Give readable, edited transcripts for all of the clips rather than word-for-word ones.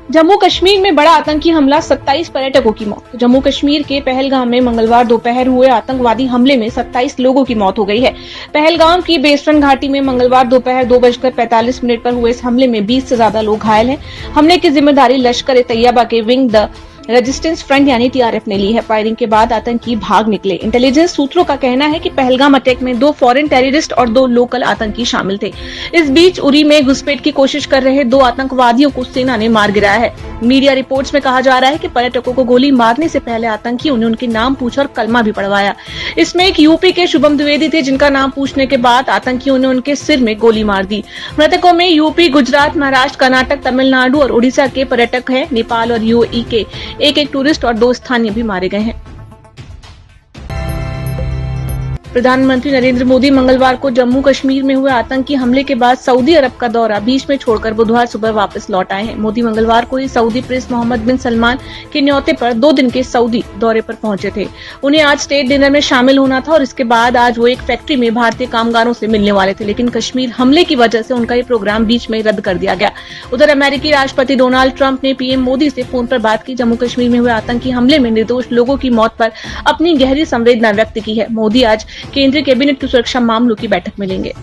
जम्मू कश्मीर में बड़ा आतंकी हमला, 27 पर्यटकों की मौत। जम्मू कश्मीर के पहलगाम में मंगलवार दोपहर हुए आतंकवादी हमले में 27 लोगों की मौत हो गई है। पहलगाम की बेस्टरन घाटी में मंगलवार दोपहर 2:45 पर हुए इस हमले में 20 से ज्यादा लोग घायल हैं। हमले की जिम्मेदारी लश्कर-ए-तैयबा के विंग द रेजिस्टेंस फ्रंट यानी टीआरएफ ने ली है। फायरिंग के बाद आतंकी भाग निकले। इंटेलिजेंस सूत्रों का कहना है कि पहलगाम अटैक में 2 फॉरेन टेररिस्ट और 2 लोकल आतंकी शामिल थे। इस बीच उरी में घुसपैठ की कोशिश कर रहे 2 आतंकवादियों को सेना ने मार गिराया है। मीडिया रिपोर्ट्स में कहा जा रहा है कि पर्यटकों को गोली मारने से पहले आतंकियों ने उनके नाम पूछा और कलमा भी पढ़वाया। इसमें एक यूपी के शुभम द्विवेदी थे, जिनका नाम पूछने के बाद आतंकियों ने उनके सिर में गोली मार दी। मृतकों में यूपी, गुजरात, महाराष्ट्र, कर्नाटक, तमिलनाडु और उड़ीसा के पर्यटक हैं। नेपाल और यूएई के एक टूरिस्ट और 2 स्थानीय भी मारे गए हैं। प्रधानमंत्री नरेंद्र मोदी मंगलवार को जम्मू कश्मीर में हुए आतंकी हमले के बाद सऊदी अरब का दौरा बीच में छोड़कर बुधवार सुबह वापस लौट आए हैं। मोदी मंगलवार को ही सऊदी प्रिंस मोहम्मद बिन सलमान के न्योते पर 2 दिन के सऊदी दौरे पर पहुंचे थे। उन्हें आज स्टेट डिनर में शामिल होना था और इसके बाद आज वो एक फैक्ट्री में भारतीय कामगारों से मिलने वाले थे, लेकिन कश्मीर हमले की वजह से उनका ये प्रोग्राम बीच में रद्द कर दिया गया। उधर अमेरिकी राष्ट्रपति डोनाल्ड ट्रंप ने पीएम मोदी से फोन पर बात की। जम्मू कश्मीर में हुए आतंकी हमले में निर्दोष लोगों की मौत पर अपनी गहरी संवेदना व्यक्त की है। मोदी आज केंद्रीय कैबिनेट की सुरक्षा मामलों की बैठक में लेंगे।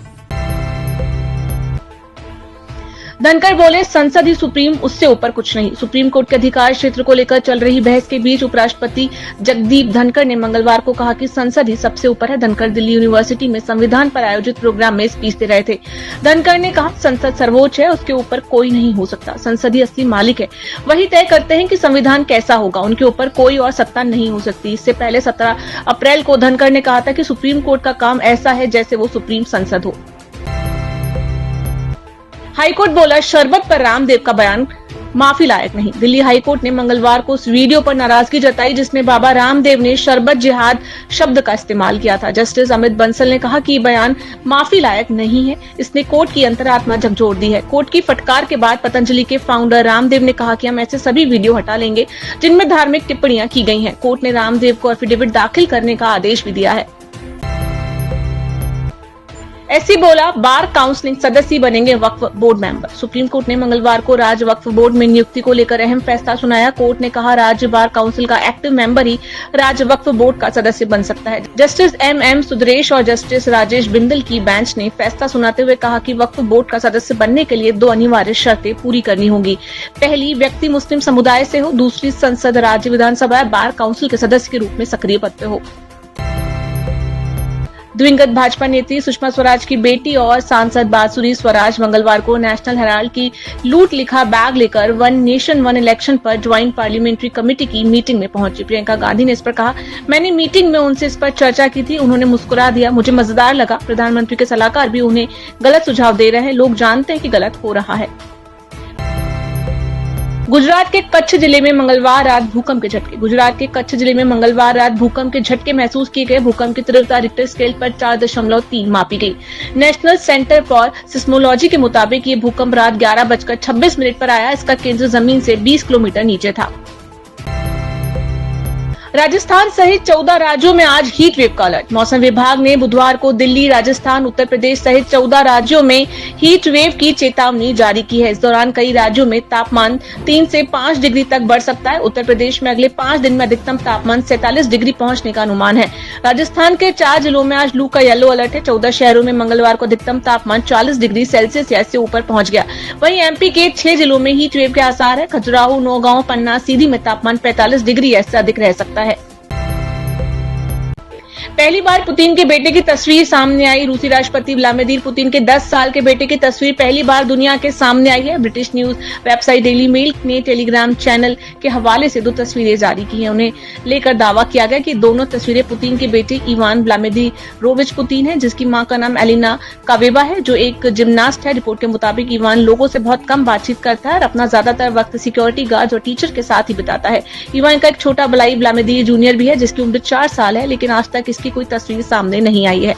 धनखड़ बोले, संसद ही सुप्रीम, उससे ऊपर कुछ नहीं। सुप्रीम कोर्ट के अधिकार क्षेत्र को लेकर चल रही बहस के बीच उपराष्ट्रपति जगदीप धनखड़ ने मंगलवार को कहा कि संसद ही सबसे ऊपर है। धनखड़ दिल्ली यूनिवर्सिटी में संविधान पर आयोजित प्रोग्राम में स्पीच दे रहे थे। धनखड़ ने कहा, संसद सर्वोच्च है, उसके ऊपर कोई नहीं हो सकता। संसद ही असली मालिक है, वही तय करते हैं कि संविधान कैसा होगा, उनके ऊपर कोई और सत्ता नहीं हो सकती। इससे पहले 17 अप्रैल को धनखड़ ने कहा था कि सुप्रीम कोर्ट का काम ऐसा है जैसे वो सुप्रीम संसद हो। हाईकोर्ट बोला, शरबत पर रामदेव का बयान माफी लायक नहीं। दिल्ली हाईकोर्ट ने मंगलवार को उस वीडियो पर नाराजगी जताई जिसमें बाबा रामदेव ने शरबत जिहाद शब्द का इस्तेमाल किया था। जस्टिस अमित बंसल ने कहा कि ये बयान माफी लायक नहीं है। इसने कोर्ट की अंतरात्मा झकझोर दी है। कोर्ट की फटकार के बाद पतंजलि के फाउंडर रामदेव ने कहा कि हम ऐसे सभी वीडियो हटा लेंगे जिनमें धार्मिक टिप्पणियां की गई हैं। कोर्ट ने रामदेव को एफिडेविट दाखिल करने का आदेश भी दिया है। ऐसी बोला, बार काउंसिलिंग सदस्य बनेंगे वक्फ बोर्ड मेंबर। सुप्रीम कोर्ट ने मंगलवार को राज्य वक्फ बोर्ड में नियुक्ति को लेकर अहम फैसला सुनाया। कोर्ट ने कहा, राज्य बार काउंसिल का एक्टिव मेंबर ही राज्य वक्फ बोर्ड का सदस्य बन सकता है। जस्टिस एम सुदरेश और जस्टिस राजेश बिंदल की बेंच ने फैसला सुनाते हुए कहा कि वक्फ बोर्ड का सदस्य बनने के लिए 2 अनिवार्य शर्तें पूरी करनी होंगी। पहली, व्यक्ति मुस्लिम समुदाय से हो। दूसरी, संसद, राज्य विधानसभा बार काउंसिल के सदस्य के रूप में सक्रिय पद पे हो। दिवंगत भाजपा नेत्री सुषमा स्वराज की बेटी और सांसद बांसुरी स्वराज मंगलवार को नेशनल हेराल्ड की लूट लिखा बैग लेकर 1 नेशन 1 इलेक्शन पर ज्वाइंट पार्लियामेंट्री कमेटी की मीटिंग में पहुंची। प्रियंका गांधी ने इस पर कहा, मैंने मीटिंग में उनसे इस पर चर्चा की थी, उन्होंने मुस्कुरा दिया, मुझे मजेदार लगा। प्रधानमंत्री के सलाहकार भी उन्हें गलत सुझाव दे रहे हैं, लोग जानते हैं कि गलत हो रहा है। गुजरात के कच्छ जिले में मंगलवार रात भूकंप के झटके। गुजरात के कच्छ जिले में मंगलवार रात भूकंप के झटके महसूस किए गए। भूकंप की तीव्रता रिक्टर स्केल पर 4.3 मापी गई। नेशनल सेंटर फॉर सिस्मोलॉजी के मुताबिक ये भूकंप रात 11:26 पर आया। इसका केंद्र जमीन से 20 किलोमीटर नीचे था। राजस्थान सहित 14 राज्यों में आज हीट वेव का अलर्ट। मौसम विभाग ने बुधवार को दिल्ली, राजस्थान, उत्तर प्रदेश सहित 14 राज्यों में हीट वेव की चेतावनी जारी की है। इस दौरान कई राज्यों में तापमान 3 से 5 डिग्री तक बढ़ सकता है। उत्तर प्रदेश में अगले 5 दिन में अधिकतम तापमान 47 डिग्री पहुंचने का अनुमान है। राजस्थान के 4 जिलों में आज लू का येलो अलर्ट है। 14 शहरों में मंगलवार को अधिकतम तापमान 40 डिग्री सेल्सियस या इससे ऊपर पहुंच गया। वहीं एमपी के 6 जिलों में हीट वेव के आसार है। खजुराहो, नौगांव, पन्ना, सीधी में तापमान 45 डिग्री या इससे अधिक रह सकता है। पहली बार पुतिन के बेटे की तस्वीर सामने आई। रूसी राष्ट्रपति व्लादिमीर पुतिन के 10 साल के बेटे की तस्वीर पहली बार दुनिया के सामने आई है। British news website Daily Mail ने टेलीग्राम चैनल के हवाले से 2 तस्वीरें जारी की हैं। उन्हें लेकर दावा किया गया कि दोनों तस्वीरें पुतिन के बेटे इवान व्लादिमीरोविच पुतिन है, जिसकी मां का नाम एलिना कावेवा है, जो एक जिम्नास्ट है। रिपोर्ट के मुताबिक इवान लोगों से बहुत कम बातचीत करता है और अपना ज्यादातर वक्त सिक्योरिटी गार्ड और टीचर के साथ ही बिताता है। इवान का एक छोटा भाई व्लादिमीर जूनियर भी है, जिसकी उम्र 4 साल है, लेकिन आज तक इसकी कोई तस्वीर सामने नहीं आई है।